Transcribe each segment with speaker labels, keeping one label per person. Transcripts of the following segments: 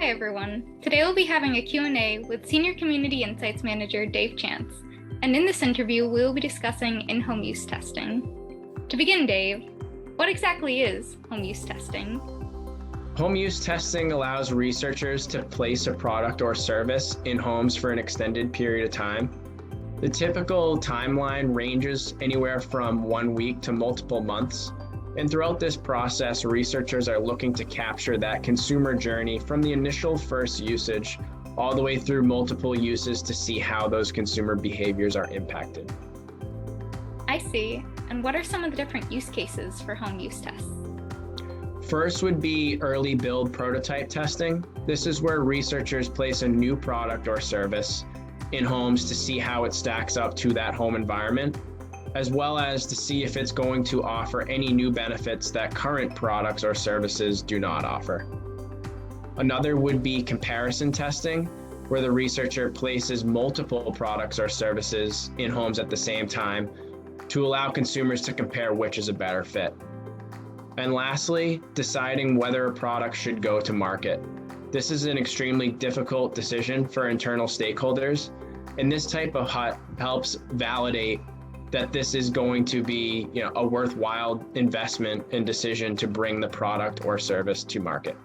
Speaker 1: Hi everyone. Today we'll be having a Q&A with Senior Community Insights Manager Dave Chance, and in this interview we'll be discussing in-home use testing. To begin, Dave, what exactly is home use testing?
Speaker 2: Home use testing allows researchers to place a product or service in homes for an extended period of time. The typical timeline ranges anywhere from 1 week to multiple months. And throughout this process, researchers are looking to capture that consumer journey from the initial first usage all the way through multiple uses to see how those consumer behaviors are impacted.
Speaker 1: I see. And what are some of the different use cases for home use tests?
Speaker 2: First would be early build prototype testing. This is where researchers place a new product or service in homes to see how it stacks up to that home environment, as well as to see if it's going to offer any new benefits that current products or services do not offer. Another would be comparison testing, where the researcher places multiple products or services in homes at the same time to allow consumers to compare which is a better fit. And lastly, deciding whether a product should go to market. This is an extremely difficult decision for internal stakeholders, and this type of HUT helps validate that this is going to be, a worthwhile investment and decision to bring the product or service to market.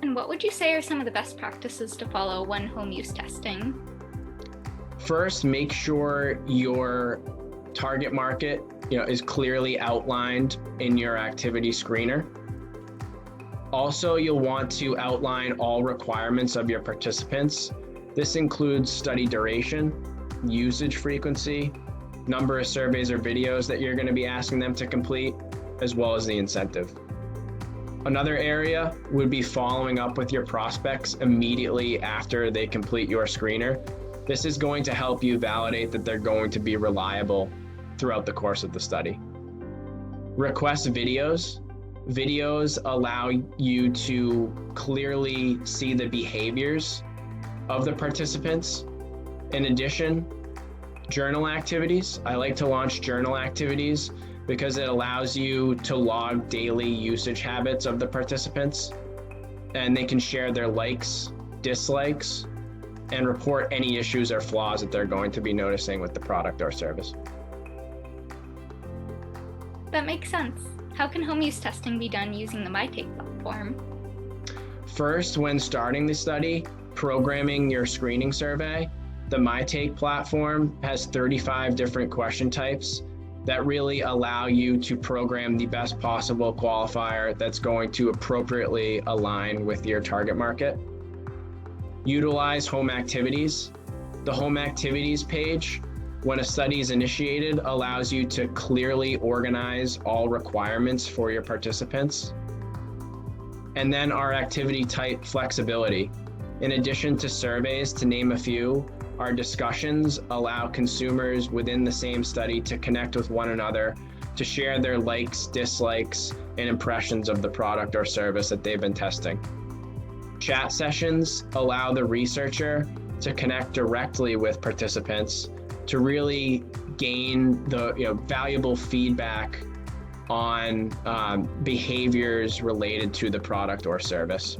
Speaker 1: And what would you say are some of the best practices to follow when home use testing?
Speaker 2: First, make sure your target market, is clearly outlined in your activity screener. Also, you'll want to outline all requirements of your participants. This includes study duration, usage frequency, number of surveys or videos that you're going to be asking them to complete, as well as the incentive. Another area would be following up with your prospects immediately after they complete your screener. This is going to help you validate that they're going to be reliable throughout the course of the study. Request videos. Videos allow you to clearly see the behaviors of the participants. In addition, journal activities. I like to launch journal activities because it allows you to log daily usage habits of the participants, and they can share their likes, dislikes, and report any issues or flaws that they're going to be noticing with the product or service.
Speaker 1: That makes sense. How can home use testing be done using the MyTake platform?
Speaker 2: First, when starting the study, programming your screening survey, the MyTake platform has 35 different question types that really allow you to program the best possible qualifier that's going to appropriately align with your target market. Utilize home activities. The home activities page, when a study is initiated, allows you to clearly organize all requirements for your participants. And then our activity type flexibility. In addition to surveys, to name a few, our discussions allow consumers within the same study to connect with one another, to share their likes, dislikes, and impressions of the product or service that they've been testing. Chat sessions allow the researcher to connect directly with participants to really gain the valuable feedback on behaviors related to the product or service.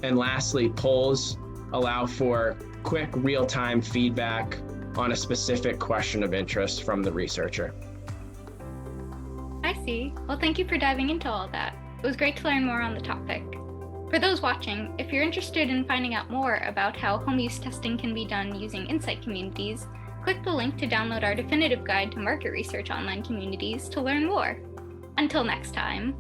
Speaker 2: And lastly, polls allow for quick real-time feedback on a specific question of interest from the researcher.
Speaker 1: I see. Well, thank you for diving into all that. It was great to learn more on the topic. For those watching, if you're interested in finding out more about how home use testing can be done using insight communities, click the link to download our definitive guide to market research online communities to learn more. Until next time.